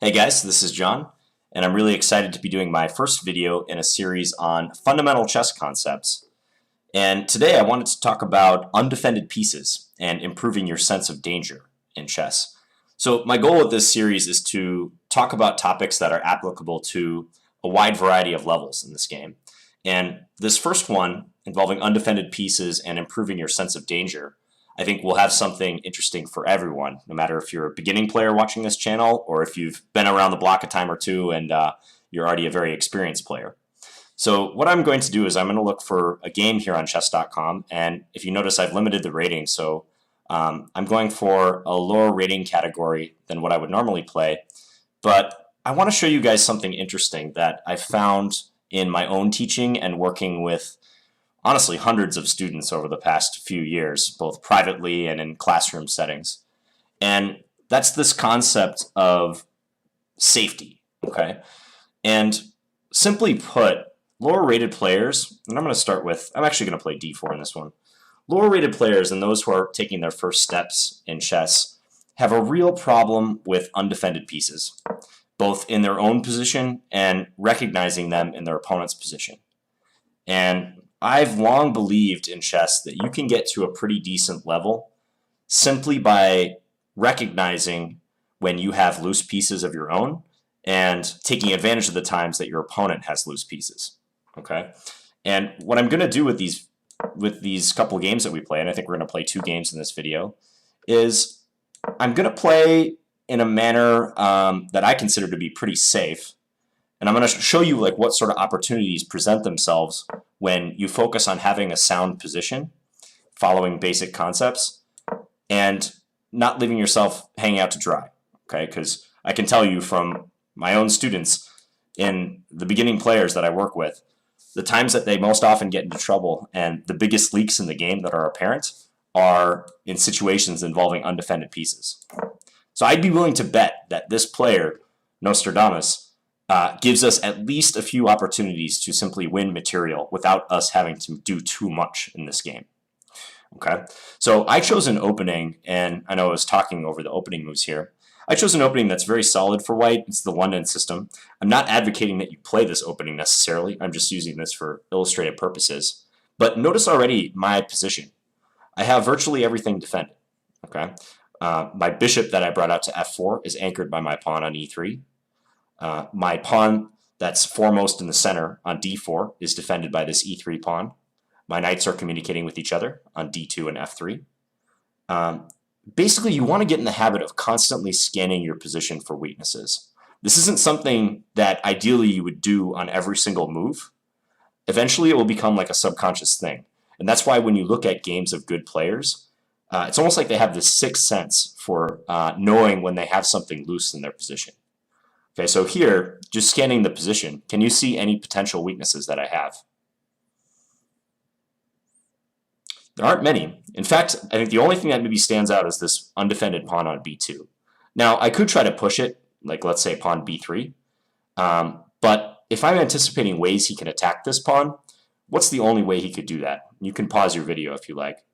Hey guys, this is John, and I'm really excited to be doing my first video in a series on fundamental chess concepts. And today I wanted to talk about undefended pieces and improving your sense of danger in chess. So my goal with this series is to talk about topics that are applicable to a wide variety of levels in this game. And this first one, involving undefended pieces and improving your sense of danger, I think we'll have something interesting for everyone, no matter if you're a beginning player watching this channel or if you've been around the block a time or two and you're already a very experienced player. So what I'm going to do is I'm going to look for a game here on chess.com, and if you notice I've limited the rating, so I'm going for a lower rating category than what I would normally play, but I want to show you guys something interesting that I found in my own teaching and working with honestly hundreds of students over the past few years, both privately and in classroom settings. And that's this concept of safety, okay? And simply put, lower rated players, and I'm going to start with, I'm actually going to play d4 in this one. Lower rated players and those who are taking their first steps in chess have a real problem with undefended pieces, both in their own position and recognizing them in their opponent's position. And I've long believed in chess that you can get to a pretty decent level simply by recognizing when you have loose pieces of your own and taking advantage of the times that your opponent has loose pieces. Okay, and what I'm going to do with these couple games that we play, and I think we're going to play 2 games in this video, is I'm going to play in a manner that I consider to be pretty safe. And I'm going to show you like what sort of opportunities present themselves when you focus on having a sound position, following basic concepts, and not leaving yourself hanging out to dry. Okay, because I can tell you from my own students in the beginning players that I work with, the times that they most often get into trouble and the biggest leaks in the game that are apparent are in situations involving undefended pieces. So I'd be willing to bet that this player, Nostradamus, gives us at least a few opportunities to simply win material without us having to do too much in this game. Okay, so I chose an opening, and I know I was talking over the opening moves here. I chose an opening that's very solid for white. It's the London system. I'm not advocating that you play this opening necessarily. I'm just using this for illustrative purposes. But notice already my position. I have virtually everything defended. Okay, my bishop that I brought out to f4 is anchored by my pawn on e3. My pawn that's foremost in the center on d4 is defended by this e3 pawn. My knights are communicating with each other on d2 and f3. Basically, you want to get in the habit of constantly scanning your position for weaknesses. This isn't something that ideally you would do on every single move. Eventually, it will become like a subconscious thing. And that's why when you look at games of good players, it's almost like they have this sixth sense for knowing when they have something loose in their position. Okay, so here, just scanning the position, can you see any potential weaknesses that I have? There aren't many. In fact, I think the only thing that maybe stands out is this undefended pawn on b2. Now, I could try to push it, like let's say pawn b3, but if I'm anticipating ways he can attack this pawn, what's the only way he could do that? You can pause your video if you like.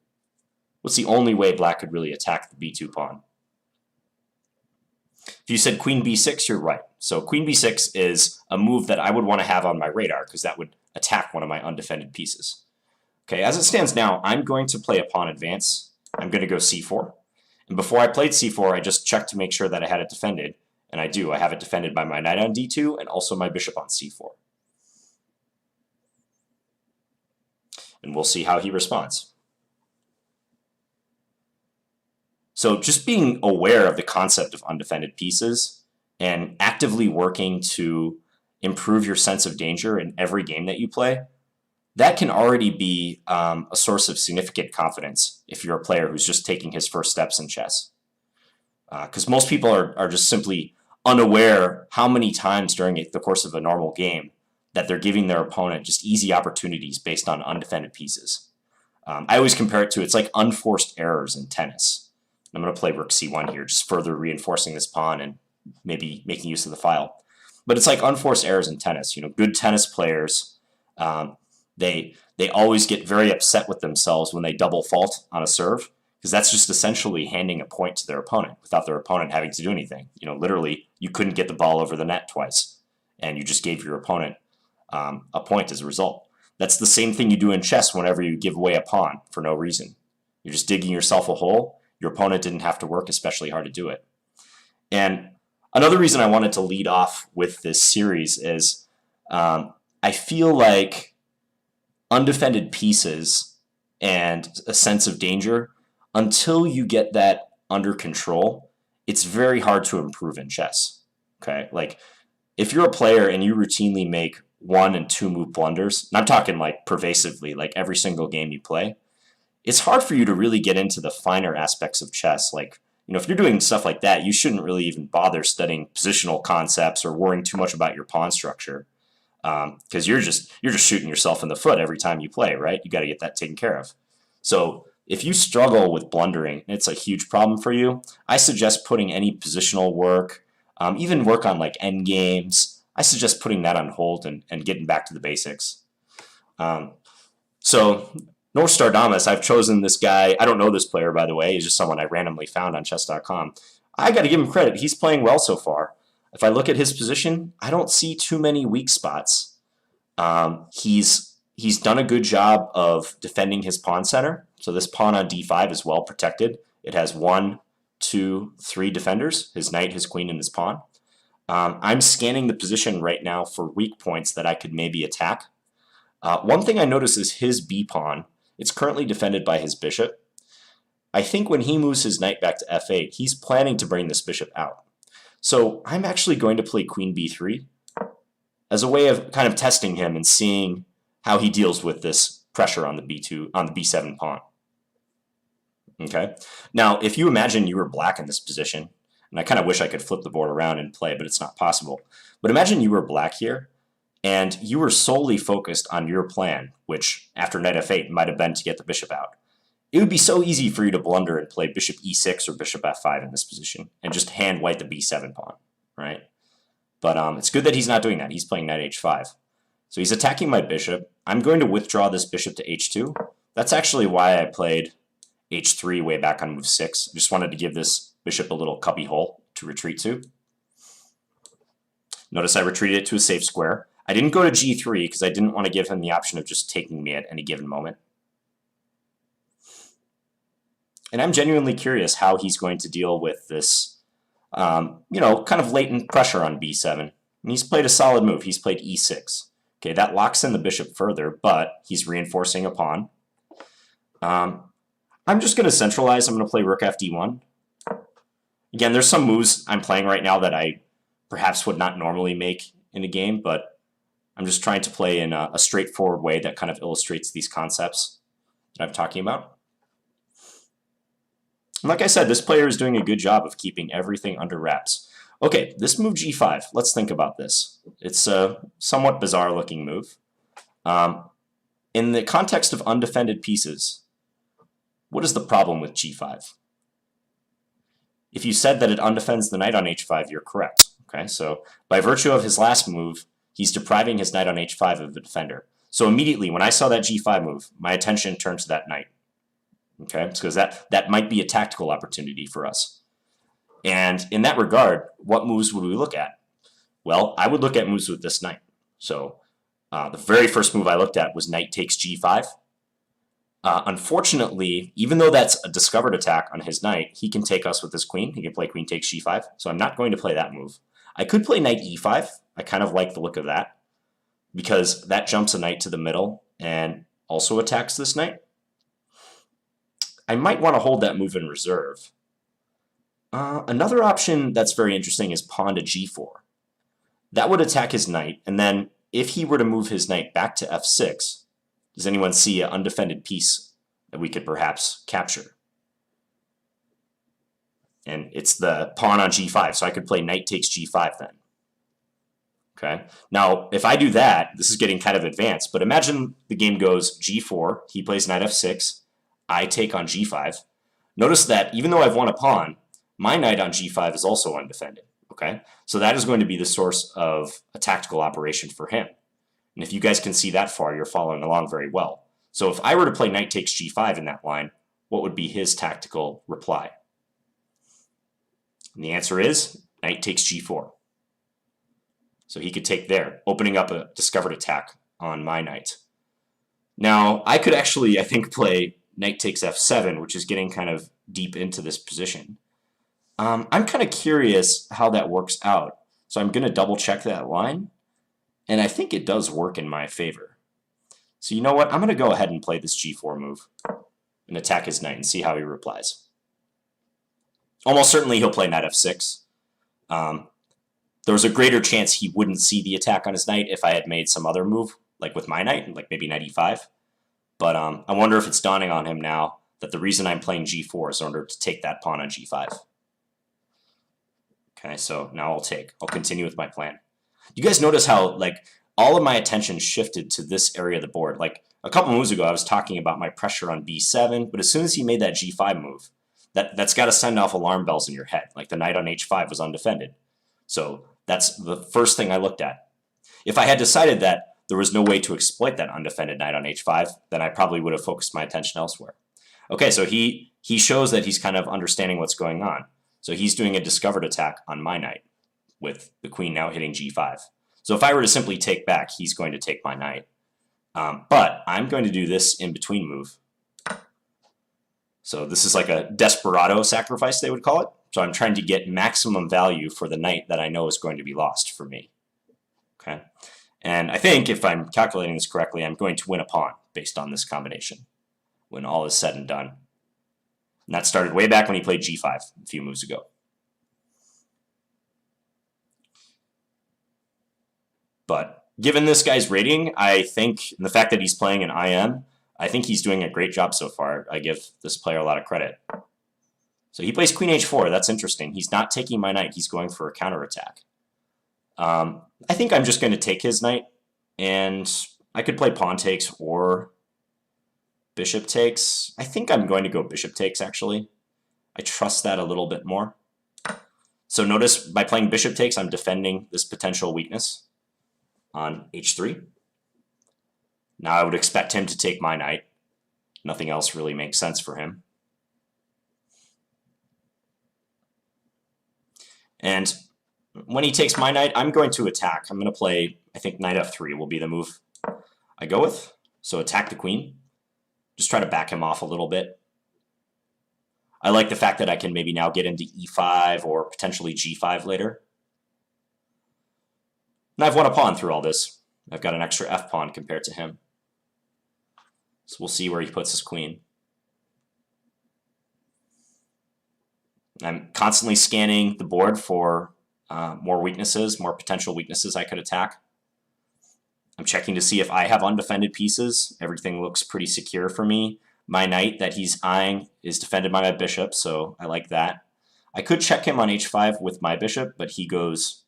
What's the only way black could really attack the b2 pawn? If you said queen b6, you're right. So queen b6 is a move that I would want to have on my radar because that would attack one of my undefended pieces. Okay, as it stands now, I'm going to play a pawn advance. I'm going to go c4. And before I played c4, I just checked to make sure that I had it defended. And I do. I have it defended by my knight on d2 and also my bishop on c4. And we'll see how he responds. So just being aware of the concept of undefended pieces and actively working to improve your sense of danger in every game that you play, that can already be a source of significant confidence if you're a player who's just taking his first steps in chess. Because most people are just simply unaware how many times during the course of a normal game that they're giving their opponent just easy opportunities based on undefended pieces. I always compare it to, it's like unforced errors in tennis. I'm going to play rook c1 here, just further reinforcing this pawn and maybe making use of the file. But it's like unforced errors in tennis. You know, good tennis players, they always get very upset with themselves when they double fault on a serve because that's just essentially handing a point to their opponent without their opponent having to do anything. Literally, you couldn't get the ball over the net twice, and you just gave your opponent a point as a result. That's the same thing you do in chess whenever you give away a pawn for no reason. You're just digging yourself a hole. Your opponent didn't have to work especially hard to do it. And another reason I wanted to lead off with this series is I feel like undefended pieces and a sense of danger, until you get that under control, it's very hard to improve in chess. Okay, like if you're a player and you routinely make 1 and 2 move blunders, and I'm talking like pervasively, like every single game you play, it's hard for you to really get into the finer aspects of chess. Like, if you're doing stuff like that, you shouldn't really even bother studying positional concepts or worrying too much about your pawn structure, because you're just shooting yourself in the foot every time you play, right? You got to get that taken care of. So if you struggle with blundering, it's a huge problem for you. I suggest putting any positional work, even work on like end games. I suggest putting that on hold and getting back to the basics. So North Star Damas, I've chosen this guy. I don't know this player, by the way. He's just someone I randomly found on chess.com. I got to give him credit. He's playing well so far. If I look at his position, I don't see too many weak spots. He's done a good job of defending his pawn center. So this pawn on d5 is well protected. It has 1, 2, 3 defenders, his knight, his queen, and his pawn. I'm scanning the position right now for weak points that I could maybe attack. One thing I notice is his b pawn. It's currently defended by his bishop. I think when he moves his knight back to f8, he's planning to bring this bishop out. So I'm actually going to play queen b3 as a way of kind of testing him and seeing how he deals with this pressure on the b7 pawn. Okay. Now, if you imagine you were black in this position, and I kind of wish I could flip the board around and play, but it's not possible. But imagine you were black here, and you were solely focused on your plan, which after knight f8 might have been to get the bishop out. It would be so easy for you to blunder and play bishop e6 or bishop f5 in this position and just hand white the b7 pawn, right? But it's good that he's not doing that. He's playing knight h5. So he's attacking my bishop. I'm going to withdraw this bishop to h2. That's actually why I played h3 way back on move 6. I just wanted to give this bishop a little cubby hole to retreat to. Notice I retreated it to a safe square. I didn't go to g3 because I didn't want to give him the option of just taking me at any given moment. And I'm genuinely curious how he's going to deal with this, kind of latent pressure on b7. And he's played a solid move. He's played e6. Okay, that locks in the bishop further, but he's reinforcing a pawn. I'm just going to centralize. I'm going to play rook fd1. Again, there's some moves I'm playing right now that I perhaps would not normally make in a game, but I'm just trying to play in a straightforward way that kind of illustrates these concepts that I'm talking about. And like I said, this player is doing a good job of keeping everything under wraps. Okay, this move g5, let's think about this. It's a somewhat bizarre looking move. In the context of undefended pieces, what is the problem with g5? If you said that it undefends the knight on h5, you're correct. Okay, so by virtue of his last move, he's depriving his knight on h5 of a defender. So immediately, when I saw that g5 move, my attention turned to that knight. Okay, because that might be a tactical opportunity for us. And in that regard, what moves would we look at? Well, I would look at moves with this knight. So the very first move I looked at was knight takes g5. Unfortunately, even though that's a discovered attack on his knight, he can take us with his queen. He can play queen takes g5. So I'm not going to play that move. I could play knight e5. I kind of like the look of that because that jumps a knight to the middle and also attacks this knight. I might want to hold that move in reserve. Another option that's very interesting is pawn to g4. That would attack his knight, and then if he were to move his knight back to f6, does anyone see an undefended piece that we could perhaps capture? And it's the pawn on g5, so I could play knight takes g5 then. Okay. Now, if I do that, this is getting kind of advanced, but imagine the game goes g4, he plays knight f6, I take on g5. Notice that even though I've won a pawn, my knight on g5 is also undefended. Okay, so that is going to be the source of a tactical operation for him. And if you guys can see that far, you're following along very well. So if I were to play knight takes g5 in that line, what would be his tactical reply? And the answer is knight takes g4. So he could take there, opening up a discovered attack on my knight. Now, I could actually, I think, play knight takes f7, which is getting kind of deep into this position. I'm kind of curious how that works out. So I'm going to double check that line, and I think it does work in my favor. So you know what? I'm going to go ahead and play this g4 move and attack his knight and see how he replies. Almost certainly he'll play knight f6. There was a greater chance he wouldn't see the attack on his knight if I had made some other move, like with my knight, like maybe knight e5. But I wonder if it's dawning on him now that the reason I'm playing g4 is in order to take that pawn on g5. Okay, so now I'll continue with my plan. You guys notice how, like, all of my attention shifted to this area of the board. Like, a couple moves ago, I was talking about my pressure on b7, but as soon as he made that g5 move, that's got to send off alarm bells in your head. Like, the knight on h5 was undefended. So that's the first thing I looked at. If I had decided that there was no way to exploit that undefended knight on h5, then I probably would have focused my attention elsewhere. Okay, so he shows that he's kind of understanding what's going on. So he's doing a discovered attack on my knight, with the queen now hitting g5. So if I were to simply take back, he's going to take my knight. But I'm going to do this in-between move. So this is like a desperado sacrifice, they would call it. So I'm trying to get maximum value for the knight that I know is going to be lost for me. Okay, and I think if I'm calculating this correctly, I'm going to win a pawn based on this combination when all is said and done. And that started way back when he played g5 a few moves ago. But given this guy's rating, I think, and the fact that he's playing an IM, I think he's doing a great job so far. I give this player a lot of credit. So he plays queen h4. That's interesting. He's not taking my knight. He's going for a counterattack. I think I'm just going to take his knight, and I could play pawn takes or bishop takes. I think I'm going to go bishop takes, actually. I trust that a little bit more. So notice by playing bishop takes, I'm defending this potential weakness on h3. Now I would expect him to take my knight. Nothing else really makes sense for him. And when he takes my knight, I'm going to attack. I'm going to play, I think knight f3 will be the move I go with. So attack the queen. Just try to back him off a little bit. I like the fact that I can maybe now get into e5 or potentially g5 later. And I've won a pawn through all this. I've got an extra f pawn compared to him. So we'll see where he puts his queen. I'm constantly scanning the board for more weaknesses, more potential weaknesses I could attack. I'm checking to see if I have undefended pieces. Everything looks pretty secure for me. My knight that he's eyeing is defended by my bishop, so I like that. I could check him on h5 with my bishop, but he goes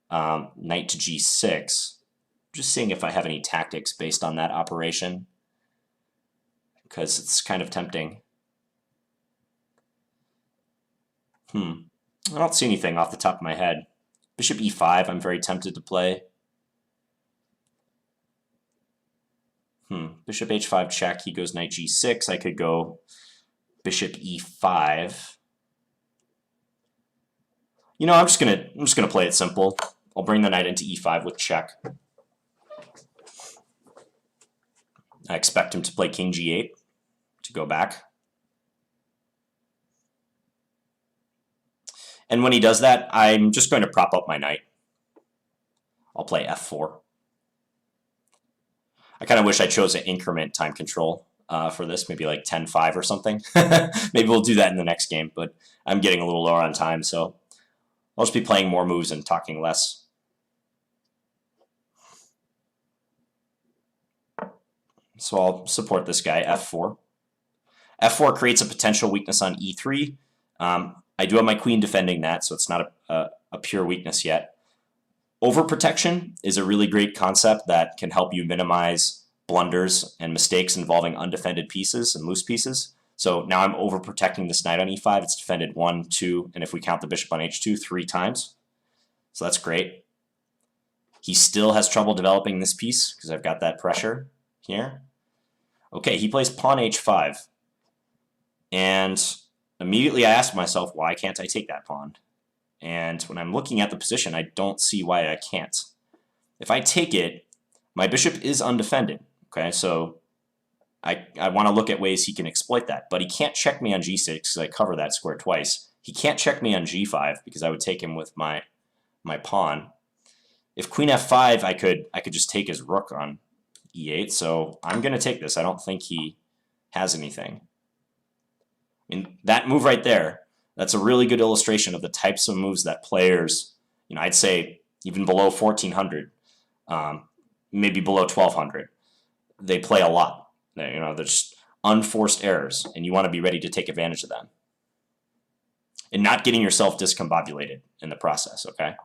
knight to g6. Just seeing if I have any tactics based on that operation, because it's kind of tempting. I don't see anything off the top of my head. Bishop e5, I'm very tempted to play. Bishop h5 check, he goes knight g6. I could go bishop e5. You know, I'm just gonna play it simple. I'll bring the knight into e5 with check. I expect him to play king g8 to go back. And when he does that, I'm just going to prop up my knight. I'll play f4. I kind of wish I chose an increment time control for this, maybe like 10-5 or something. Maybe we'll do that in the next game, but I'm getting a little lower on time, so I'll just be playing more moves and talking less. So I'll support this guy, f4. f4 creates a potential weakness on e3. I do have my queen defending that, so it's not a pure weakness yet. Overprotection is a really great concept that can help you minimize blunders and mistakes involving undefended pieces and loose pieces. So now I'm overprotecting this knight on e5. It's defended 1, 2, and if we count the bishop on h2, 3 times. So that's great. He still has trouble developing this piece because I've got that pressure here. Okay, he plays pawn h5. And immediately I asked myself, why can't I take that pawn? And when I'm looking at the position, I don't see why I can't. If I take it, my bishop is undefended. Okay, so I want to look at ways he can exploit that. But he can't check me on g6 because I cover that square twice. He can't check me on g5 because I would take him with my pawn. If queen f5, I could just take his rook on e8. So I'm going to take this. I don't think he has anything. I mean, that move right there, that's a really good illustration of the types of moves that players, I'd say even below 1400, maybe below 1200, they play a lot. They're just unforced errors, and you want to be ready to take advantage of them. And not getting yourself discombobulated in the process, okay?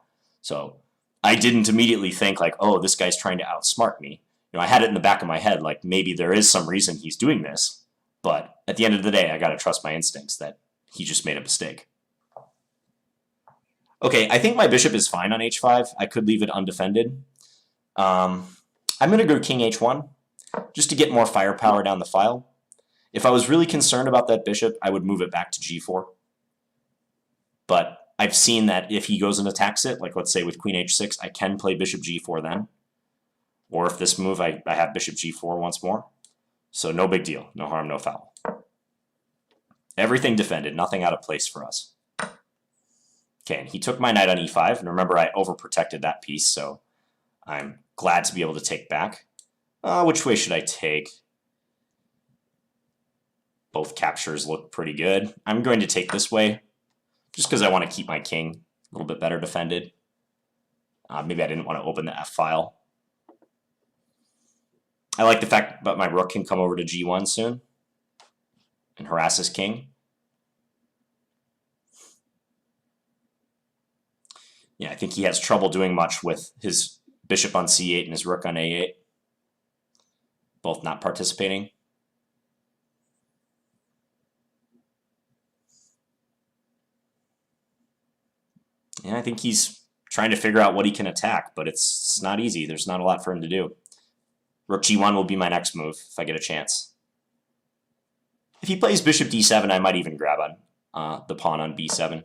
So I didn't immediately think like, oh, this guy's trying to outsmart me. I had it in the back of my head like maybe there is some reason he's doing this, but at the end of the day, I got to trust my instincts that he just made a mistake. Okay, I think my bishop is fine on h5. I could leave it undefended. I'm going to go king h1 just to get more firepower down the file. If I was really concerned about that bishop, I would move it back to g4. But I've seen that if he goes and attacks it, like let's say with queen h6, I can play bishop g4 then. Or if this move, I have bishop g4 once more. So no big deal. No harm, no foul. Everything defended. Nothing out of place for us. Okay, and he took my knight on e5. And remember, I overprotected that piece, so I'm glad to be able to take back. Which way should I take? Both captures look pretty good. I'm going to take this way, just because I want to keep my king a little bit better defended. Maybe I didn't want to open the f file. I like the fact that my rook can come over to g1 soon and harass his king. Yeah, I think he has trouble doing much with his bishop on c8 and his rook on a8. Both not participating. Yeah, I think he's trying to figure out what he can attack, but it's not easy. There's not a lot for him to do. Rook g1 will be my next move if I get a chance. If he plays bishop d7, I might even grab on the pawn on b7.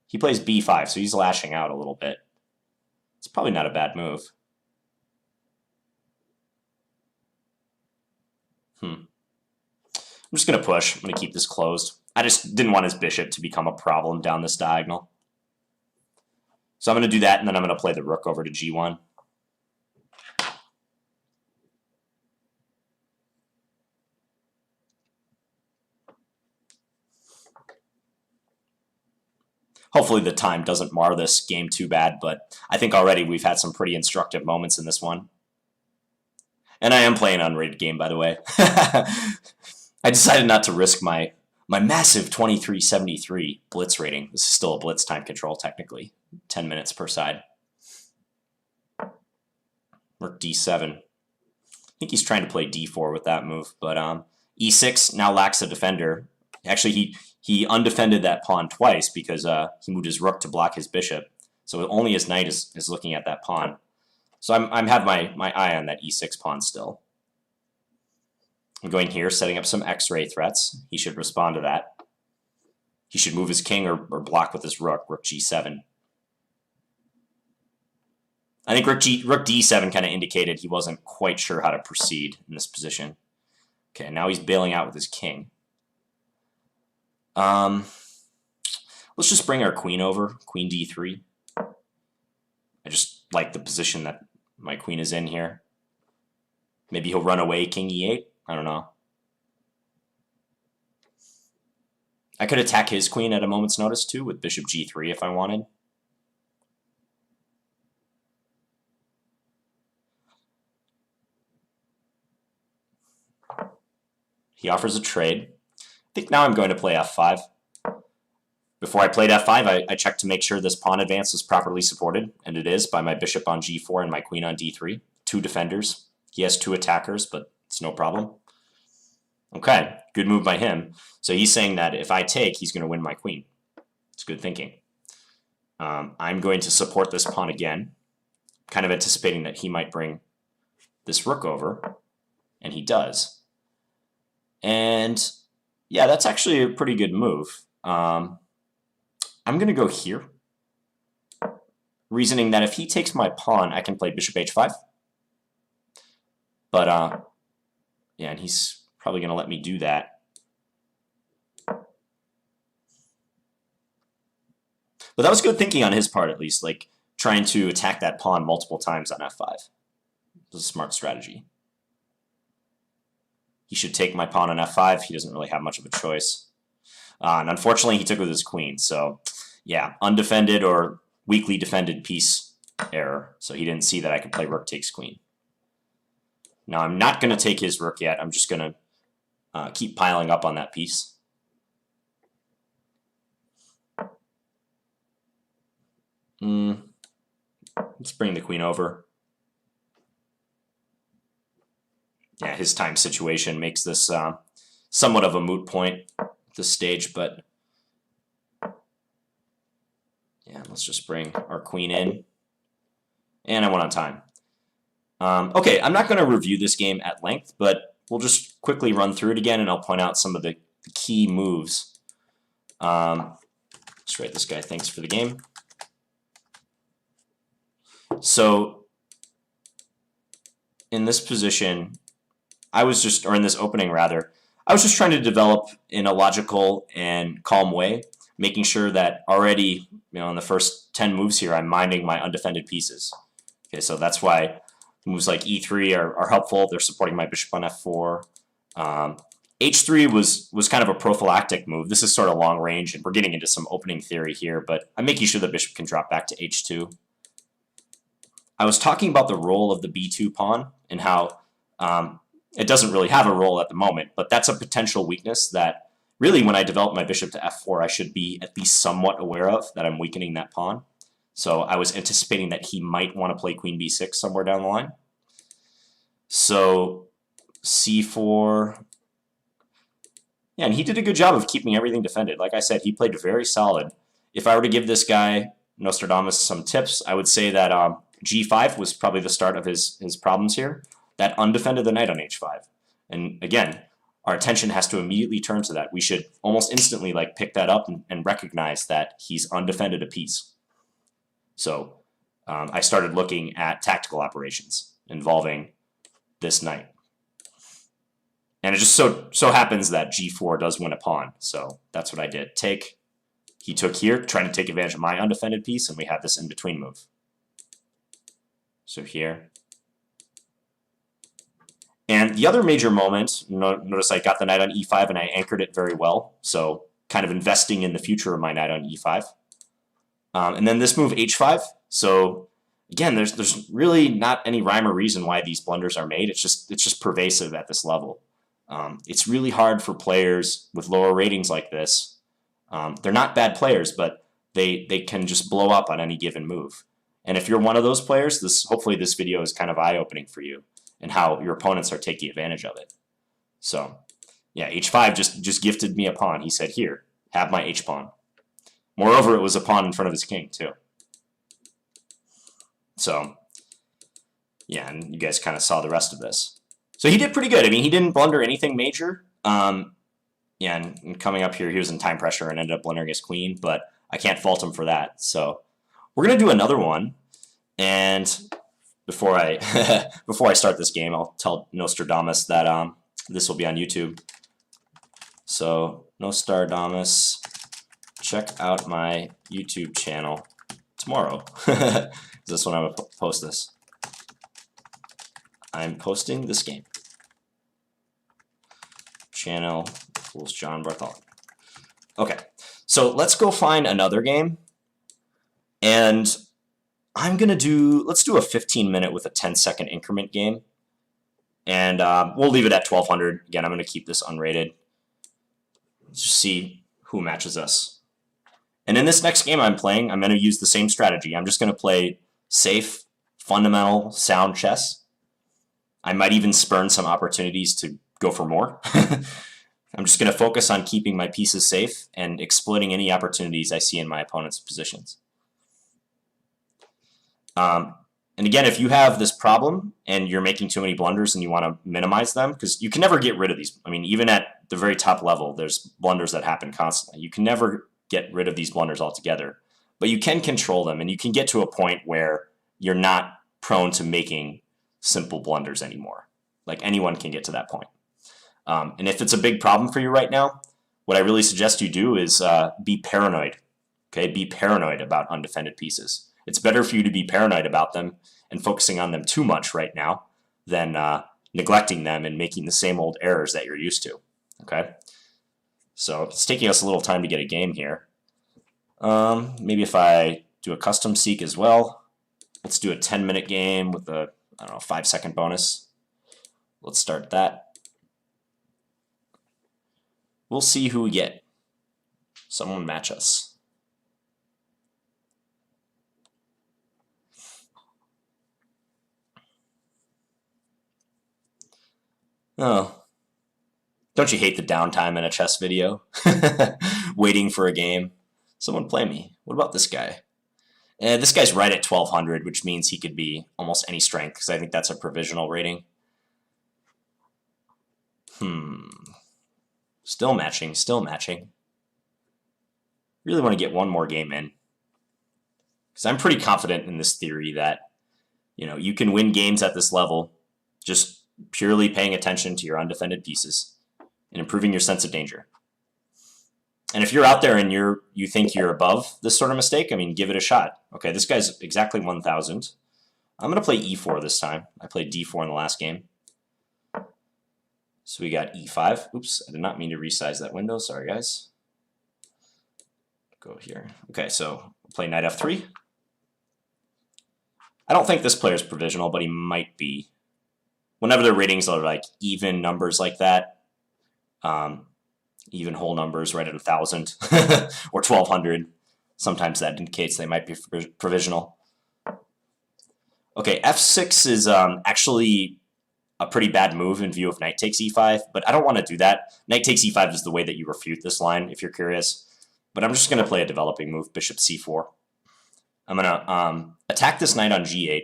He plays b5, so he's lashing out a little bit. It's probably not a bad move. I'm just going to push. I'm going to keep this closed. I just didn't want his bishop to become a problem down this diagonal. So I'm going to do that, and then I'm going to play the rook over to g1. Hopefully the time doesn't mar this game too bad, but I think already we've had some pretty instructive moments in this one. And I am playing an unrated game, by the way. I decided not to risk my massive 2373 blitz rating. This is still a blitz time control, technically. 10 minutes per side. Rook d7. I think he's trying to play d4 with that move, but e6 now lacks a defender. Actually, he undefended that pawn twice because he moved his rook to block his bishop. So only his knight is looking at that pawn. So I'm have my eye on that e6 pawn still. I'm going here, setting up some x-ray threats. He should respond to that. He should move his king or block with his rook g7. I think rook d7 kind of indicated he wasn't quite sure how to proceed in this position. Okay, now he's bailing out with his king. Let's just bring our queen over, queen d3. I just like the position that my queen is in here. Maybe he'll run away king e8. I don't know. I could attack his queen at a moment's notice too with bishop g3 if I wanted. He offers a trade. I think now I'm going to play f5. Before I played f5, I checked to make sure this pawn advance is properly supported, and it is by my bishop on g4 and my queen on d3. 2 defenders. He has 2 attackers, but it's no problem. Okay, good move by him. So he's saying that if I take, he's going to win my queen. It's good thinking. I'm going to support this pawn again, kind of anticipating that he might bring this rook over, and he does. And Yeah, that's actually a pretty good move. I'm going to go here, reasoning that if he takes my pawn, I can play bishop h5. But, yeah, and he's probably going to let me do that. But that was good thinking on his part, at least, like trying to attack that pawn multiple times on f5. It was a smart strategy. He should take my pawn on f5. He doesn't really have much of a choice. And unfortunately, he took with his queen. So, yeah, undefended or weakly defended piece error. So he didn't see that I could play rook takes queen. Now, I'm not going to take his rook yet. I'm just going to keep piling up on that piece. Let's bring the queen over. Yeah, his time situation makes this somewhat of a moot point at this stage, but yeah, let's just bring our queen in. And I went on time. Okay, I'm not going to review this game at length, but we'll just quickly run through it again, and I'll point out some of the key moves. Let's write this guy thanks for the game. So in this position, I was just, or in this opening rather, I was just trying to develop in a logical and calm way, making sure that already, in the first 10 moves here, I'm minding my undefended pieces. Okay, so that's why moves like e3 are helpful. They're supporting my bishop on f4. H3 was kind of a prophylactic move. This is sort of long range, and we're getting into some opening theory here, but I'm making sure the bishop can drop back to h2. I was talking about the role of the b2 pawn and how it doesn't really have a role at the moment, but that's a potential weakness that really when I develop my bishop to f4, I should be at least somewhat aware of, that I'm weakening that pawn. So I was anticipating that he might want to play queen b6 somewhere down the line. So c4. Yeah, and he did a good job of keeping everything defended. Like I said, he played very solid. If I were to give this guy, Nostradamus, some tips, I would say that g5 was probably the start of his problems here. That undefended the knight on h5. And again, our attention has to immediately turn to that. We should almost instantly pick that up and recognize that he's undefended a piece. So I started looking at tactical operations involving this knight. And it just so happens that g4 does win a pawn. So that's what I did. Take. He took here, trying to take advantage of my undefended piece, and we have this in-between move. So here. And the other major moment, notice I got the knight on e5 and I anchored it very well. So kind of investing in the future of my knight on e5. And then this move h5. So again, there's really not any rhyme or reason why these blunders are made. It's just pervasive at this level. It's really hard for players with lower ratings like this. They're not bad players, but they can just blow up on any given move. And if you're one of those players, hopefully this video is kind of eye-opening for you and how your opponents are taking advantage of it. So yeah, h5 just gifted me a pawn. He said, here, have my h-pawn. Moreover, it was a pawn in front of his king too. So yeah, and you guys kind of saw the rest of this. So he did pretty good. I mean, he didn't blunder anything major. Yeah, and coming up here, he was in time pressure and ended up blundering his queen, but I can't fault him for that. So we're going to do another one, and before I start this game, I'll tell Nostradamus that this will be on YouTube. So Nostradamus, check out my YouTube channel tomorrow. This when I'm going to post this. I'm posting this game. Channel equals John Bartholomew. Okay, so let's go find another game. And I'm going to let's do a 15-minute with a 10-second increment game. And we'll leave it at 1200. Again, I'm going to keep this unrated. Let's just see who matches us. And in this next game I'm playing, I'm going to use the same strategy. I'm just going to play safe, fundamental, sound chess. I might even spurn some opportunities to go for more. I'm just going to focus on keeping my pieces safe and exploiting any opportunities I see in my opponent's positions. And again, if you have this problem and you're making too many blunders and you want to minimize them, because you can never get rid of these. I mean, even at at the very top level, there's blunders that happen constantly. You can never get rid of these blunders altogether, but you can control them, and you can get to a point where you're not prone to making simple blunders anymore. Like, anyone can get to that point. And if it's a big problem for you right now, what I really suggest you do is be paranoid. Okay, be paranoid about undefended pieces. It's better for you to be paranoid about them and focusing on them too much right now than neglecting them and making the same old errors that you're used to. Okay, so it's taking us a little time to get a game here. Maybe if I do a custom seek as well, let's do a 10-minute game with a, I don't know, 5-second bonus. Let's start that. We'll see who we get. Someone match us. Oh, don't you hate the downtime in a chess video? Waiting for a game. Someone play me. What about this guy? This guy's right at 1200, which means he could be almost any strength, because I think that's a provisional rating. Still matching, still matching. Really want to get one more game in, because I'm pretty confident in this theory that, you know, you can win games at this level just purely paying attention to your undefended pieces and improving your sense of danger. And if you're out there and you think you're above this sort of mistake, I mean, give it a shot. Okay, this guy's exactly 1,000. I'm going to play e4 this time. I played d4 in the last game. So we got e5. Oops, I did not mean to resize that window. Sorry, guys. Go here. Okay, so play knight f3. I don't think this player is provisional, but he might be. Whenever their ratings are like even numbers like that, even whole numbers right at 1,000 or 1,200, sometimes that indicates they might be provisional. Okay, f6 is actually a pretty bad move in view of knight takes e5, but I don't want to do that. Knight takes e5 is the way that you refute this line, if you're curious. But I'm just going to play a developing move, bishop c4. I'm going to attack this knight on g8.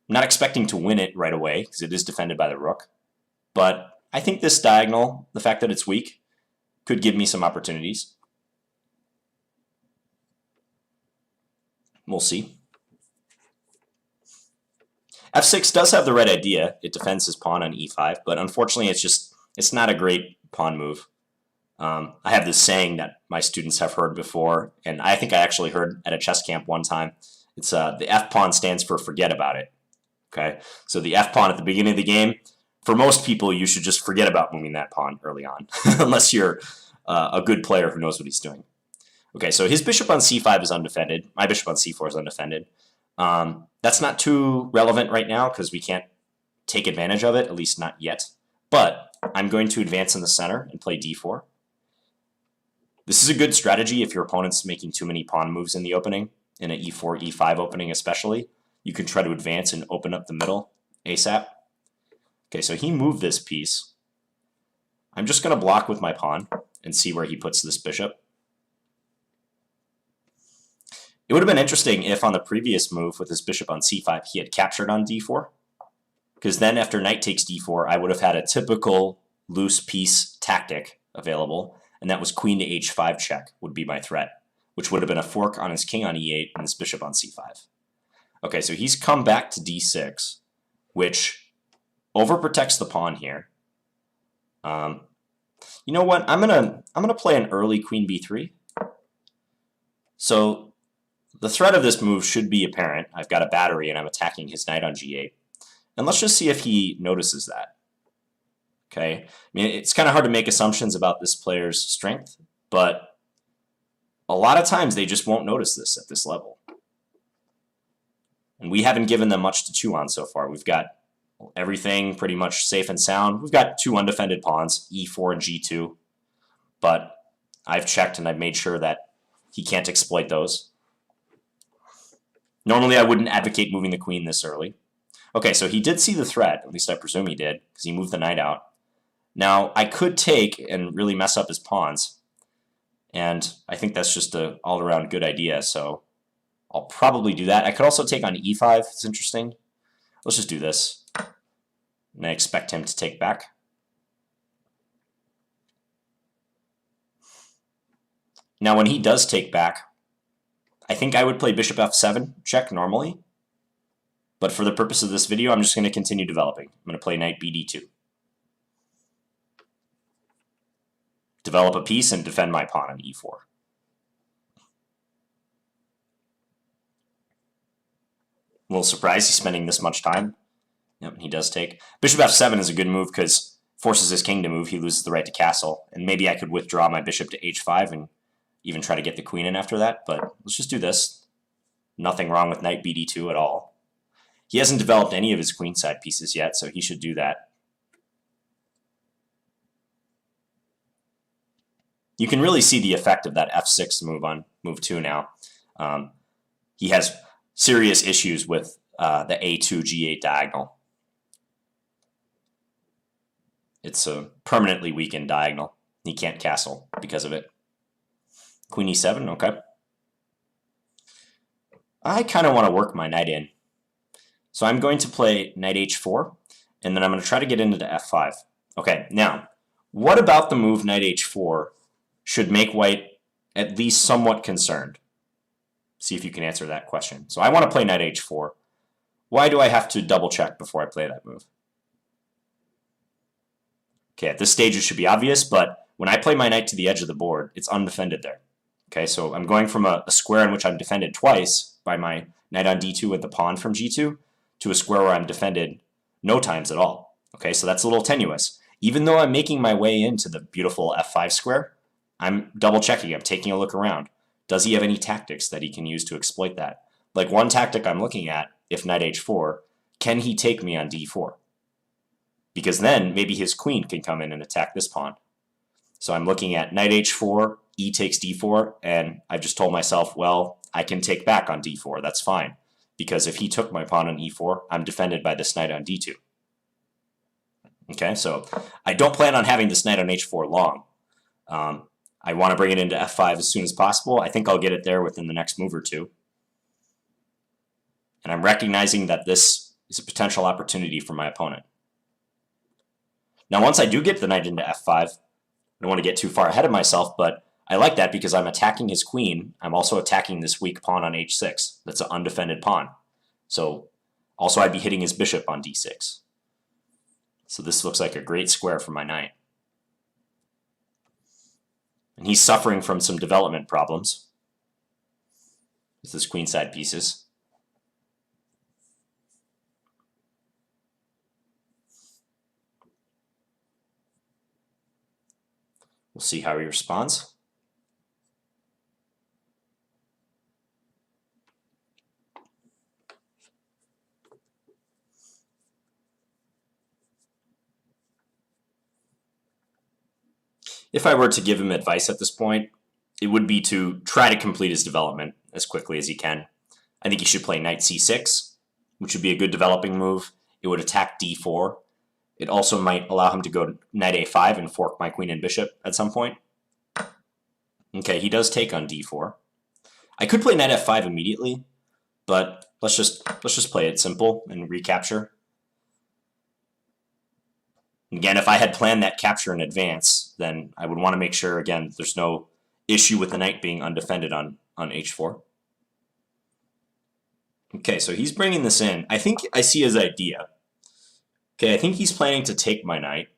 I'm not expecting to win it right away, because it is defended by the rook. But I think this diagonal, the fact that it's weak, could give me some opportunities. We'll see. f6 does have the right idea. It defends his pawn on e5, but unfortunately it's not a great pawn move. I have this saying that my students have heard before, and I think I actually heard at a chess camp one time. It's the f-pawn stands for forget about it. Okay, so the f-pawn at the beginning of the game, for most people, you should just forget about moving that pawn early on, unless you're a good player who knows what he's doing. Okay, so his bishop on c5 is undefended. My bishop on c4 is undefended. That's not too relevant right now because we can't take advantage of it, at least not yet. But I'm going to advance in the center and play d4. This is a good strategy if your opponent's making too many pawn moves in the opening, in an e4, e5 opening especially. You can try to advance and open up the middle ASAP. Okay, so he moved this piece. I'm just going to block with my pawn and see where he puts this bishop. It would have been interesting if on the previous move with his bishop on c5 he had captured on d4, because then after knight takes d4 I would have had a typical loose piece tactic available, and that was queen to h5 check would be my threat, which would have been a fork on his king on e8 and his bishop on c5. Okay, so he's come back to d6, which overprotects the pawn here. You know what? I'm gonna play an early queen b3. So the threat of this move should be apparent. I've got a battery and I'm attacking his knight on g8. And let's just see if he notices that. Okay, I mean, it's kind of hard to make assumptions about this player's strength, but a lot of times they just won't notice this at this level. And we haven't given them much to chew on so far. We've got everything pretty much safe and sound. We've got two undefended pawns, e4 and g2, but I've checked and I've made sure that he can't exploit those. Normally I wouldn't advocate moving the queen this early. Okay, so he did see the threat, at least I presume he did, because he moved the knight out. Now, I could take and really mess up his pawns, and I think that's just an all-around good idea, so I'll probably do that. I could also take on e5, it's interesting. Let's just do this, and I expect him to take back. Now when he does take back, I think I would play bishop f7 check normally. But for the purpose of this video, I'm just going to continue developing. I'm going to play knight bd2. Develop a piece and defend my pawn on e4. A little surprised he's spending this much time. Yep, he does take. Bishop f7 is a good move because forces his king to move. He loses the right to castle. And maybe I could withdraw my bishop to h5 and even try to get the queen in after that. But let's just do this. Nothing wrong with knight bd2 at all. He hasn't developed any of his queenside pieces yet, so he should do that. You can really see the effect of that f6 move on move 2 now. He has serious issues with the a2 g8 diagonal. It's a permanently weakened diagonal. He can't castle because of it. Queen e7, okay. I kind of want to work my knight in. So I'm going to play knight h4, and then I'm going to try to get into the f5. Okay, now, what about the move knight h4 should make white at least somewhat concerned? See if you can answer that question. So I want to play knight h4. Why do I have to double check before I play that move? Okay, at this stage it should be obvious, but when I play my knight to the edge of the board, it's undefended there. Okay, so I'm going from a square in which I'm defended twice by my knight on d2 with the pawn from g2 to a square where I'm defended no times at all. Okay, so that's a little tenuous. Even though I'm making my way into the beautiful f5 square, I'm double checking, I'm taking a look around. Does he have any tactics that he can use to exploit that? Like one tactic I'm looking at, if knight h4, can he take me on d4? Because then maybe his queen can come in and attack this pawn. So I'm looking at knight h4, e takes d4, and I've just told myself, well, I can take back on d4, that's fine. Because if he took my pawn on e4, I'm defended by this knight on d2. Okay, so I don't plan on having this knight on h4 long. I want to bring it into f5 as soon as possible. I think I'll get it there within the next move or two. And I'm recognizing that this is a potential opportunity for my opponent. Now once I do get the knight into f5, I don't want to get too far ahead of myself, but I like that because I'm attacking his queen. I'm also attacking this weak pawn on h6. That's an undefended pawn. So also I'd be hitting his bishop on d6. So this looks like a great square for my knight. And he's suffering from some development problems with his queenside pieces. We'll see how he responds. If I were to give him advice at this point, it would be to try to complete his development as quickly as he can. I think he should play knight c6, which would be a good developing move. It would attack d4. It also might allow him to go knight a5 and fork my queen and bishop at some point. Okay, he does take on d4. I could play knight f5 immediately, but let's just play it simple and recapture. Again, if I had planned that capture in advance, then I would want to make sure, again, there's no issue with the knight being undefended on h4. Okay, so he's bringing this in. I think I see his idea. Okay, I think he's planning to take my knight,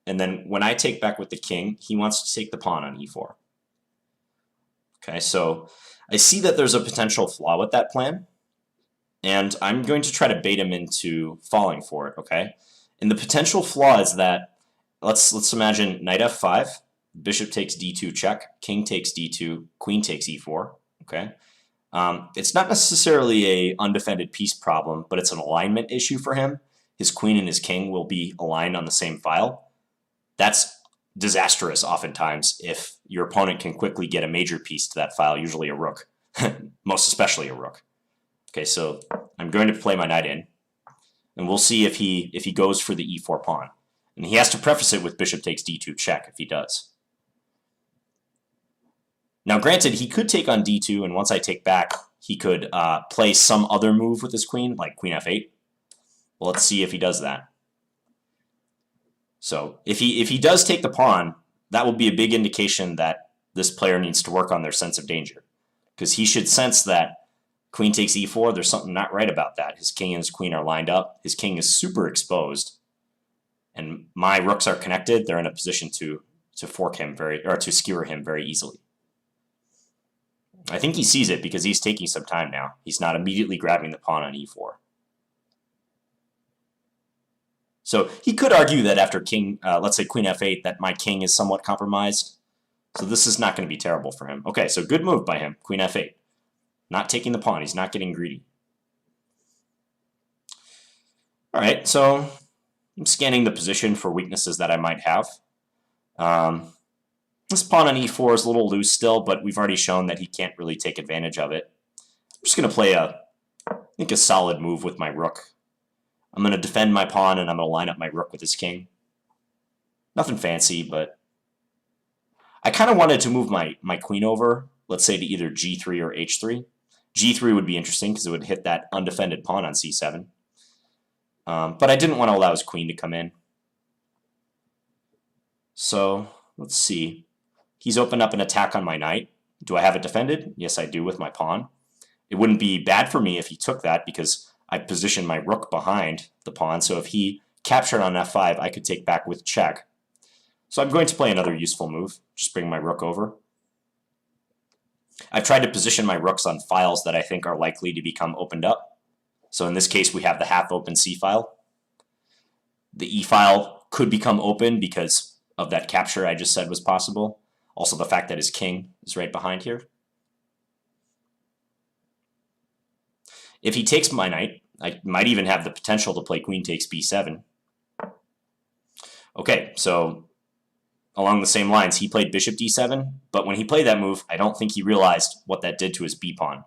and then when I take back with the king, he wants to take the pawn on e4. Okay, so I see that there's a potential flaw with that plan, and I'm going to try to bait him into falling for it, okay? And the potential flaw is that, let's imagine knight f5, bishop takes d2 check, king takes d2, queen takes e4, okay? It's not necessarily a undefended piece problem, but it's an alignment issue for him. His queen and his king will be aligned on the same file. That's disastrous oftentimes if your opponent can quickly get a major piece to that file, usually a rook, most especially a rook. Okay, so I'm going to play my knight in, and we'll see if he goes for the e4 pawn. And he has to preface it with bishop takes d2 check if he does. Now granted, he could take on d2, and once I take back, he could play some other move with his queen, like queen f8. Well, let's see if he does that. So if he does take the pawn, that will be a big indication that this player needs to work on their sense of danger, because he should sense that queen takes e4, there's something not right about that. His king and his queen are lined up. His king is super exposed, and my rooks are connected. They're in a position to fork him to skewer him very easily. I think he sees it because he's taking some time now. He's not immediately grabbing the pawn on e4. So he could argue that after king, let's say queen f8, that my king is somewhat compromised. So this is not going to be terrible for him. Okay, so good move by him, queen f8. Not taking the pawn. He's not getting greedy. All right, so I'm scanning the position for weaknesses that I might have. This pawn on e4 is a little loose still, but we've already shown that he can't really take advantage of it. I'm just going to play I think a solid move with my rook. I'm going to defend my pawn, and I'm going to line up my rook with his king. Nothing fancy, but I kind of wanted to move my queen over, let's say to either g3 or h3. g3 would be interesting because it would hit that undefended pawn on c7. But I didn't want to allow his queen to come in. So let's see. He's opened up an attack on my knight. Do I have it defended? Yes, I do with my pawn. It wouldn't be bad for me if he took that because I positioned my rook behind the pawn. So if he captured on f5, I could take back with check. So I'm going to play another useful move. Just bring my rook over. I've tried to position my rooks on files that I think are likely to become opened up. So in this case, we have the half-open C file. The E file could become open because of that capture I just said was possible. Also the fact that his king is right behind here. If he takes my knight, I might even have the potential to play queen takes b7. Okay, so along the same lines, he played bishop d7, but when he played that move, I don't think he realized what that did to his b-pawn.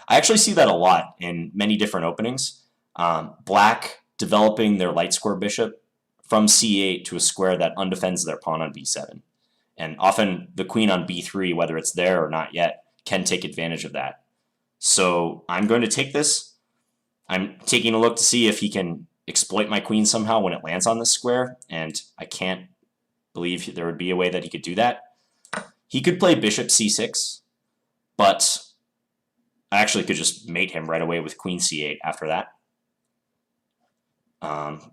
I actually see that a lot in many different openings. Black developing their light square bishop from c8 to a square that undefends their pawn on b7. And often the queen on b3, whether it's there or not yet, can take advantage of that. So I'm going to take this. I'm taking a look to see if he can exploit my queen somehow when it lands on this square, and I can't believe there would be a way that he could do that. He could play bishop c6, but I actually could just mate him right away with queen c8 after that.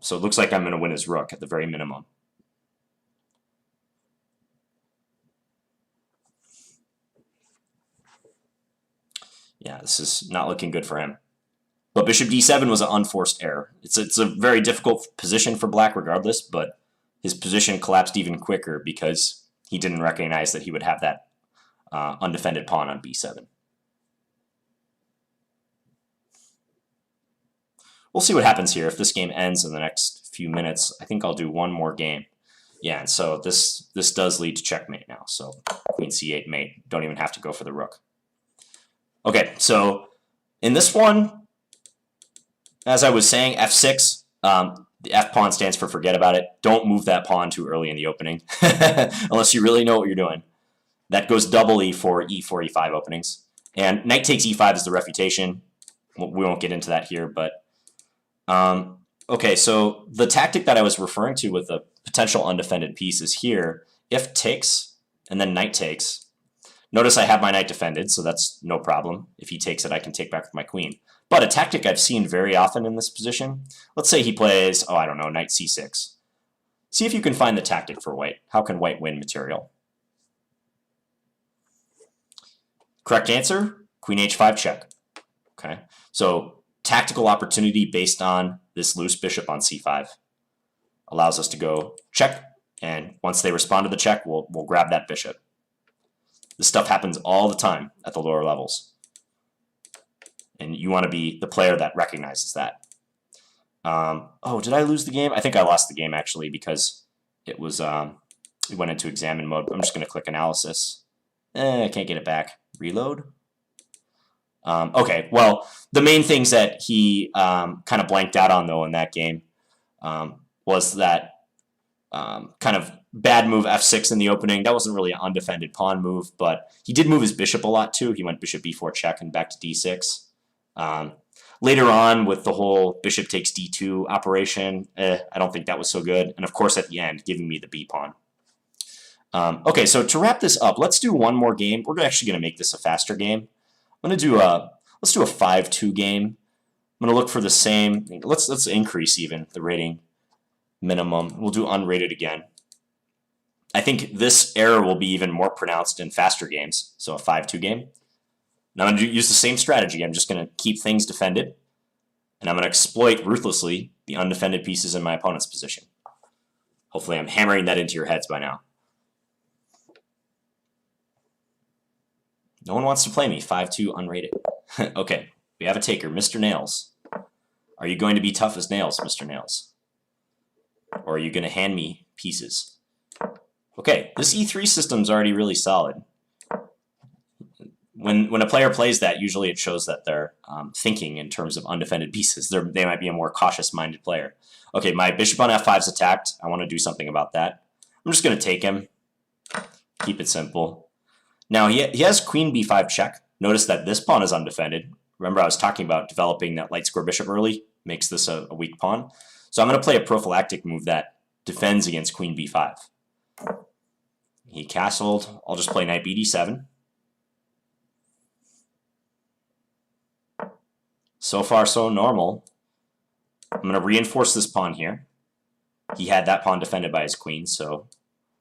So it looks like I'm going to win his rook at the very minimum. Yeah, this is not looking good for him. But bishop d7 was an unforced error. It's a very difficult position for black regardless, but his position collapsed even quicker because he didn't recognize that he would have that undefended pawn on b7. We'll see what happens here. If this game ends in the next few minutes, I think I'll do one more game. Yeah, and so this does lead to checkmate now. So queen c8 mate. Don't even have to go for the rook. Okay, so in this one, as I was saying, f6, the f pawn stands for forget about it. Don't move that pawn too early in the opening, unless you really know what you're doing. That goes doubly for e4, e5 openings. And knight takes e5 is the refutation. We won't get into that here, but okay, so the tactic that I was referring to with the potential undefended piece is here. If takes, and then knight takes. Notice I have my knight defended, so that's no problem. If he takes it, I can take back with my queen. But a tactic I've seen very often in this position, let's say he plays, oh, I don't know, knight c6. See if you can find the tactic for white. How can white win material? Correct answer, queen h5 check. Okay, so tactical opportunity based on this loose bishop on c5 allows us to go check, and once they respond to the check, we'll grab that bishop. This stuff happens all the time at the lower levels. And you want to be the player that recognizes that. Oh, did I lose the game? I think I lost the game, actually, because it was it went into examine mode. I'm just going to click analysis. I can't get it back. Reload? Okay, well, the main things that he kind of blanked out on, though, in that game was that kind of bad move f6 in the opening. That wasn't really an undefended pawn move, but he did move his bishop a lot too. He went bishop b4 check and back to d6. Later on with the whole bishop takes d2 operation, I don't think that was so good. And of course at the end, giving me the b pawn. Okay, so to wrap this up, let's do one more game. We're actually going to make this a faster game. I'm going to do let's do a 5-2 game. I'm going to look for the same. Let's increase even the rating minimum. We'll do unrated again. I think this error will be even more pronounced in faster games, so a 5-2 game. Now I'm going to use the same strategy. I'm just going to keep things defended, and I'm going to exploit ruthlessly the undefended pieces in my opponent's position. Hopefully I'm hammering that into your heads by now. No one wants to play me. 5-2 unrated. Okay, we have a taker, Mr. Nails. Are you going to be tough as nails, Mr. Nails? Or are you going to hand me pieces? Okay, this E3 system's already really solid. When a player plays that, usually it shows that they're thinking in terms of undefended pieces. They might be a more cautious-minded player. Okay, my bishop on f5's attacked. I want to do something about that. I'm just going to take him. Keep it simple. Now, he has queen b5 check. Notice that this pawn is undefended. Remember, I was talking about developing that light square bishop early. Makes this a weak pawn. So I'm going to play a prophylactic move that defends against queen b5. He castled. I'll just play knight bd7. So far, so normal. I'm going to reinforce this pawn here. He had that pawn defended by his queen, so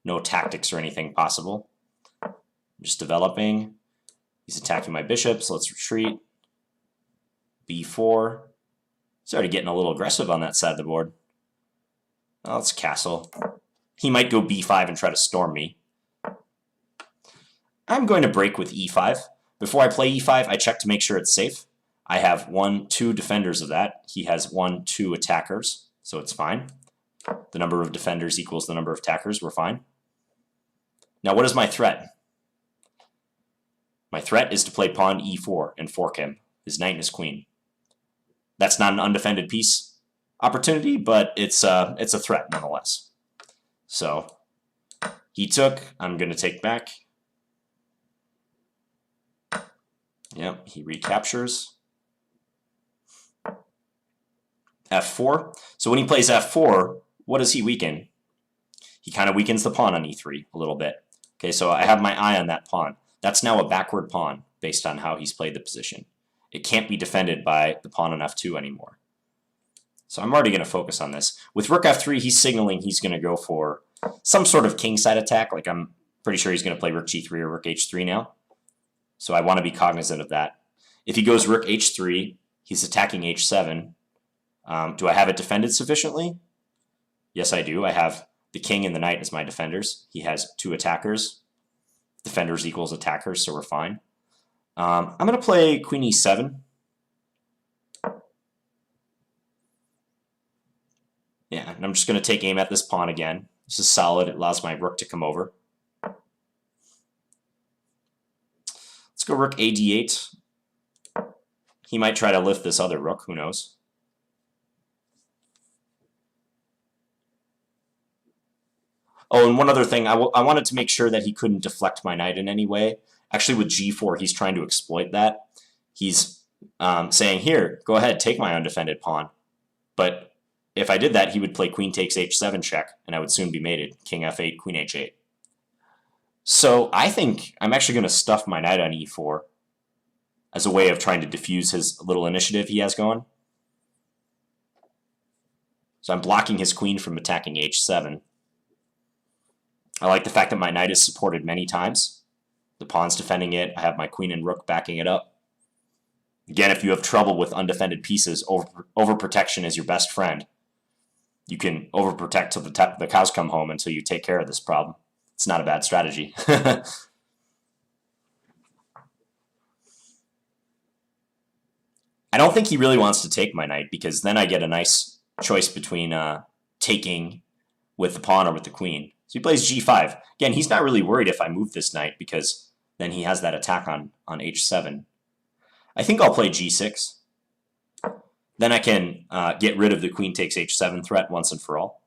no tactics or anything possible. Just developing. He's attacking my bishop, so let's retreat. b4. He's already getting a little aggressive on that side of the board. Oh, let's castle. He might go b5 and try to storm me. I'm going to break with e5. Before I play e5, I check to make sure it's safe. I have 2 defenders of that. He has 2 attackers, so it's fine. The number of defenders equals the number of attackers. We're fine. Now, what is my threat? My threat is to play pawn e4 and fork him, his knight and his queen. That's not an undefended piece opportunity, but it's a threat nonetheless. So he took. I'm going to take back. Yep, he recaptures. f4. So when he plays f4, what does he weaken? He kind of weakens the pawn on e3 a little bit. Okay, so I have my eye on that pawn. That's now a backward pawn based on how he's played the position. It can't be defended by the pawn on f2 anymore. So I'm already going to focus on this. With rook f3, he's signaling he's going to go for some sort of kingside attack. Like I'm pretty sure he's going to play rook g3 or rook h3 now. So I want to be cognizant of that. If he goes rook h3, he's attacking h7. Do I have it defended sufficiently? Yes, I do. I have the king and the knight as my defenders. He has 2 attackers. Defenders equals attackers, so we're fine. I'm going to play queen e7. Yeah, and I'm just going to take aim at this pawn again. This is solid. It allows my rook to come over. Let's go rook a d8. He might try to lift this other rook. Who knows? Oh, and one other thing. I wanted to make sure that he couldn't deflect my knight in any way. Actually, with g4, he's trying to exploit that. He's saying, here, go ahead, take my undefended pawn. But if I did that, he would play queen takes h7 check, and I would soon be mated. King f8, queen h8. So I think I'm actually going to stuff my knight on e4 as a way of trying to diffuse his little initiative he has going. So I'm blocking his queen from attacking h7. I like the fact that my knight is supported many times. The pawn's defending it. I have my queen and rook backing it up. Again, if you have trouble with undefended pieces, overprotection is your best friend. You can overprotect till the cows come home until you take care of this problem. It's not a bad strategy. I don't think he really wants to take my knight, because then I get a nice choice between taking with the pawn or with the queen. So he plays g5. Again, he's not really worried if I move this knight, because then he has that attack on h7. I think I'll play g6. Then I can get rid of the queen takes h7 threat once and for all.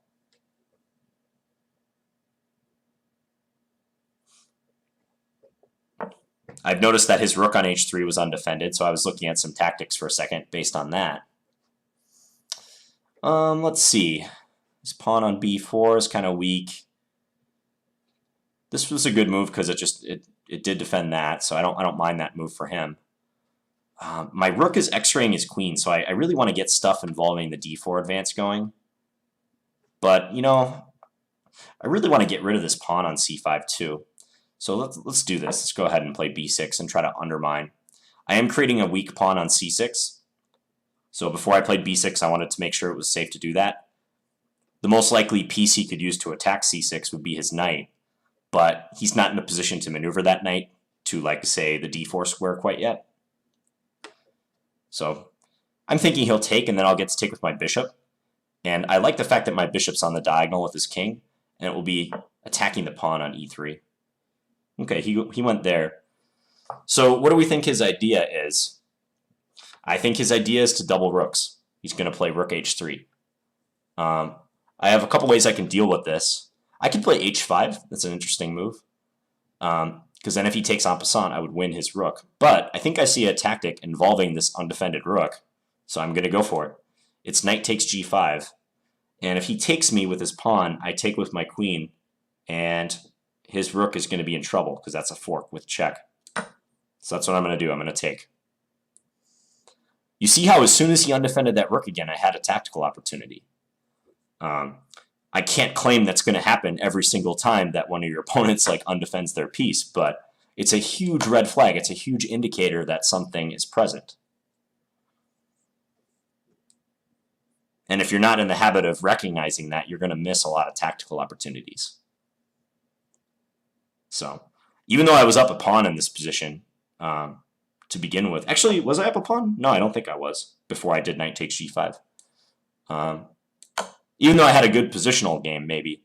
I've noticed that his rook on h3 was undefended, so I was looking at some tactics for a second based on that. Let's see. His pawn on b4 is kind of weak. This was a good move because it did defend that, so I don't mind that move for him. My rook is x-raying his queen, so I really want to get stuff involving the d4 advance going. But, you know, I really want to get rid of this pawn on c5 too. So let's do this. Let's go ahead and play b6 and try to undermine. I am creating a weak pawn on c6. So before I played b6, I wanted to make sure it was safe to do that. The most likely piece he could use to attack c6 would be his knight, but he's not in a position to maneuver that knight to, like, say, the d4 square quite yet. So I'm thinking he'll take, and then I'll get to take with my bishop. And I like the fact that my bishop's on the diagonal with his king, and it will be attacking the pawn on e3. Okay, he went there. So what do we think his idea is? I think his idea is to double rooks. He's going to play rook h3. I have a couple ways I can deal with this. I could play h5. That's an interesting move. Because then if he takes en passant, I would win his rook. But I think I see a tactic involving this undefended rook, so I'm going to go for it. It's knight takes g5. And if he takes me with his pawn, I take with my queen, and his rook is going to be in trouble because that's a fork with check. So that's what I'm going to do. I'm going to take. You see how as soon as he undefended that rook again, I had a tactical opportunity. I can't claim that's going to happen every single time that one of your opponents like undefends their piece, but it's a huge red flag. It's a huge indicator that something is present. And if you're not in the habit of recognizing that, you're going to miss a lot of tactical opportunities. So, even though I was up a pawn in this position to begin with, actually, was I up a pawn? No, I don't think I was before I did knight takes g5. Even though I had a good positional game, maybe,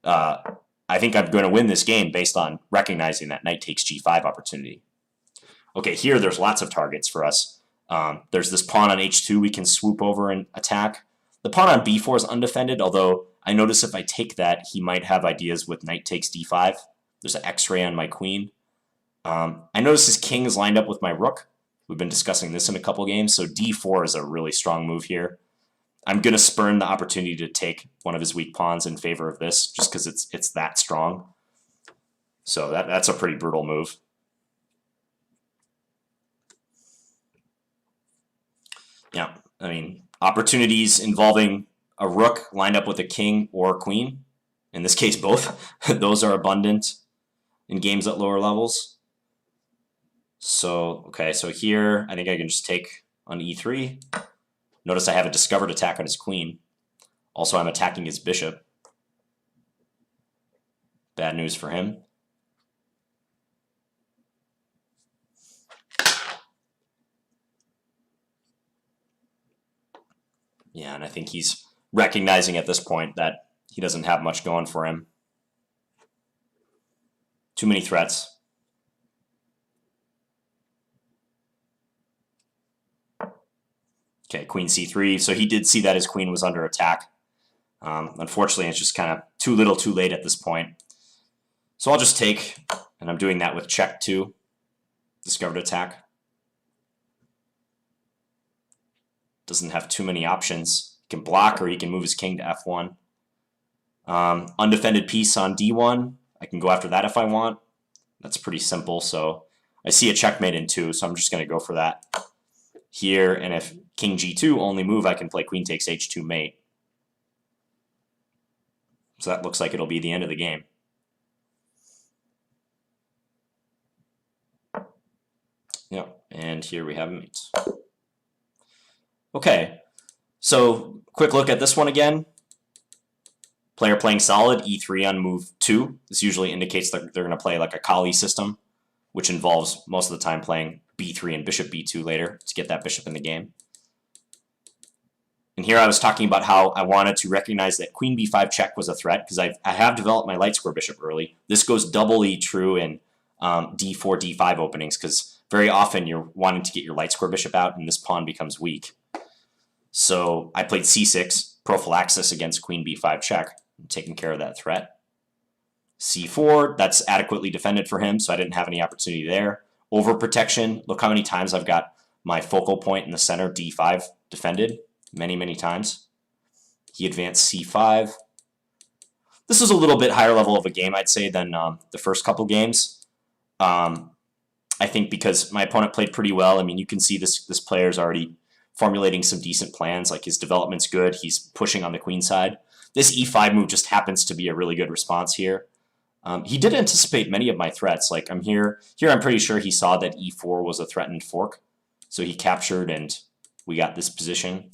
I think I'm going to win this game based on recognizing that knight takes g5 opportunity. Okay, here there's lots of targets for us. There's this pawn on h2 we can swoop over and attack. The pawn on b4 is undefended, although I notice if I take that, he might have ideas with knight takes d5. There's an x-ray on my queen. I notice his king is lined up with my rook. We've been discussing this in a couple games, so d4 is a really strong move here. I'm going to spurn the opportunity to take one of his weak pawns in favor of this, just because it's that strong. So that's a pretty brutal move. Yeah, I mean, opportunities involving a rook lined up with a king or queen, in this case both, those are abundant in games at lower levels. So, okay, so here I think I can just take on e3. Notice I have a discovered attack on his queen. Also, I'm attacking his bishop. Bad news for him. Yeah, and I think he's recognizing at this point that he doesn't have much going for him. Too many threats. Okay, queen c3. So he did see that his queen was under attack. Unfortunately, it's just kind of too little too late at this point. So I'll just take, and I'm doing that with check 2. Discovered attack. Doesn't have too many options. He can block or he can move his king to f1. Undefended piece on d1. I can go after that if I want. That's pretty simple. So I see a checkmate in 2, so I'm just going to go for that here. And if king g2 only move, I can play queen takes h2 mate. So that looks like it'll be the end of the game. Yep, and here we have mate. Okay, so quick look at this one again. Player playing solid, e3 on move 2. This usually indicates that they're going to play like a Kali system, which involves most of the time playing b3 and bishop b2 later to get that bishop in the game. And here I was talking about how I wanted to recognize that queen b5 check was a threat because I have developed my light square bishop early. This goes doubly true in d4, d5 openings because very often you're wanting to get your light square bishop out and this pawn becomes weak. So I played c6, prophylaxis against queen b5 check, taking care of that threat. c4, that's adequately defended for him, so I didn't have any opportunity there. Overprotection, look how many times I've got my focal point in the center, d5, defended. Many, many times. He advanced c5. This was a little bit higher level of a game, I'd say, than the first couple games. I think because my opponent played pretty well. I mean, you can see this player is already formulating some decent plans. Like, his development's good. He's pushing on the queen side. This e5 move just happens to be a really good response here. He did anticipate many of my threats. Like, I'm here I'm pretty sure he saw that e4 was a threatened fork. So he captured, and we got this position.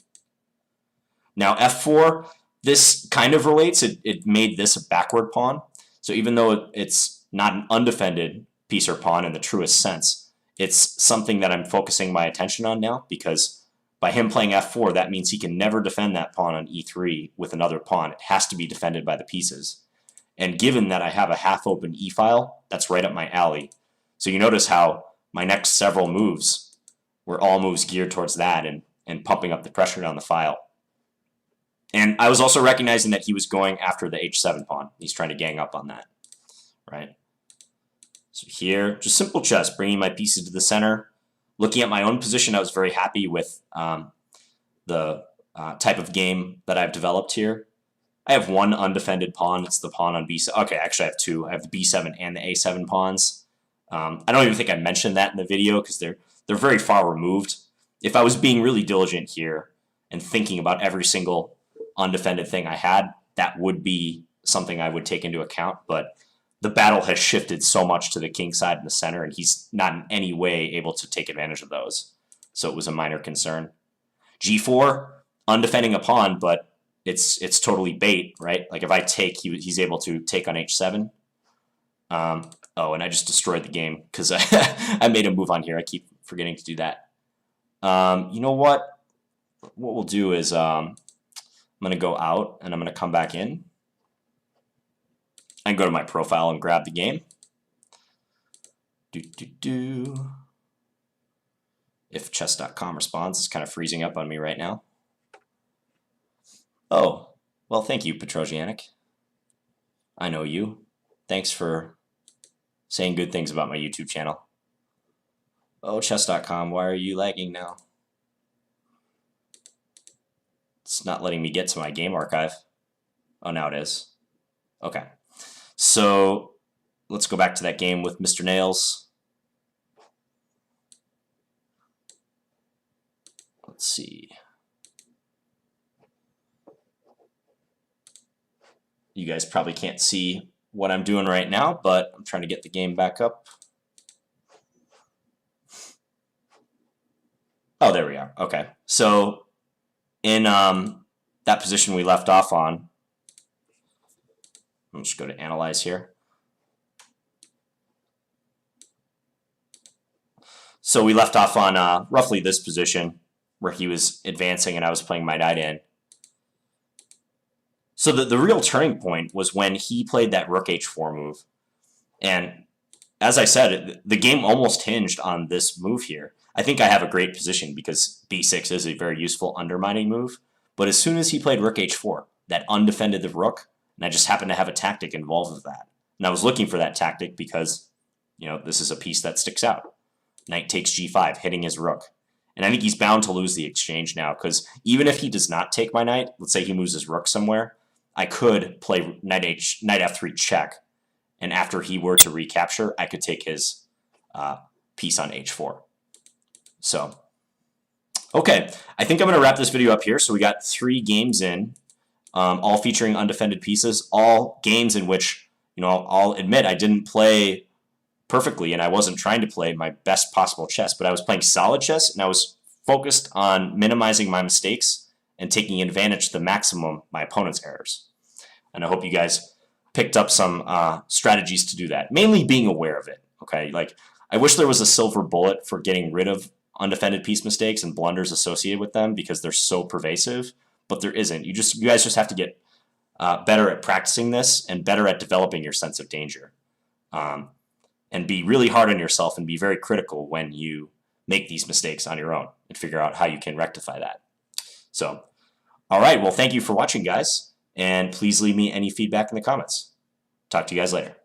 Now f4, this kind of relates. It made this a backward pawn. So even though it's not an undefended piece or pawn in the truest sense, it's something that I'm focusing my attention on now, because by him playing f4, that means he can never defend that pawn on e3 with another pawn. It has to be defended by the pieces. And given that I have a half-open e-file, that's right up my alley. So you notice how my next several moves were all moves geared towards that and pumping up the pressure down the file. And I was also recognizing that he was going after the h7 pawn. He's trying to gang up on that, right? So here, just simple chess, bringing my pieces to the center. Looking at my own position, I was very happy with the type of game that I've developed here. I have one undefended pawn. It's the pawn on b7. Okay, actually I have two. I have the b7 and the a7 pawns. I don't even think I mentioned that in the video because they're very far removed. If I was being really diligent here and thinking about every single undefended thing I had, that would be something I would take into account. But the battle has shifted so much to the king side in the center, and he's not in any way able to take advantage of those. So it was a minor concern. g4, undefending a pawn, but it's totally bait, right? Like, if I take, he's able to take on h7. Oh, and I just destroyed the game because I made a move on here. I keep forgetting to do that. You know what? What we'll do is I'm going to go out, and I'm going to come back in. I can go to my profile and grab the game. If chess.com responds, it's kind of freezing up on me right now. Oh, well, thank you, Petrosianic. I know you. Thanks for saying good things about my YouTube channel. Oh, chess.com, why are you lagging now? It's not letting me get to my game archive. Oh, now it is. Okay. So let's go back to that game with Mr. Nails. Let's see. You guys probably can't see what I'm doing right now, but I'm trying to get the game back up. Oh, there we are. Okay. So in that position we left off on, I'll just go to Analyze here. So we left off on roughly this position where he was advancing and I was playing my knight in. So the real turning point was when he played that rook h4 move. And as I said, the game almost hinged on this move here. I think I have a great position because b6 is a very useful undermining move. But as soon as he played rook h4, that undefended the rook, and I just happened to have a tactic involved with that. And I was looking for that tactic because, you know, this is a piece that sticks out. Knight takes g5, hitting his rook. And I think he's bound to lose the exchange now because even if he does not take my knight, let's say he moves his rook somewhere, I could play knight f3 check, and after he were to recapture, I could take his piece on h4. So, okay, I think I'm going to wrap this video up here. So we got 3 games in, all featuring undefended pieces, all games in which, you know, I'll admit I didn't play perfectly, and I wasn't trying to play my best possible chess, but I was playing solid chess, and I was focused on minimizing my mistakes and taking advantage to the maximum my opponent's errors. And I hope you guys picked up some strategies to do that, mainly being aware of it, okay? Like, I wish there was a silver bullet for getting rid of undefended piece mistakes and blunders associated with them because they're so pervasive, but there isn't. You guys just have to get better at practicing this and better at developing your sense of danger. And be really hard on yourself and be very critical when you make these mistakes on your own and figure out how you can rectify that. So, all right, well, thank you for watching, guys, and please leave me any feedback in the comments. Talk to you guys later.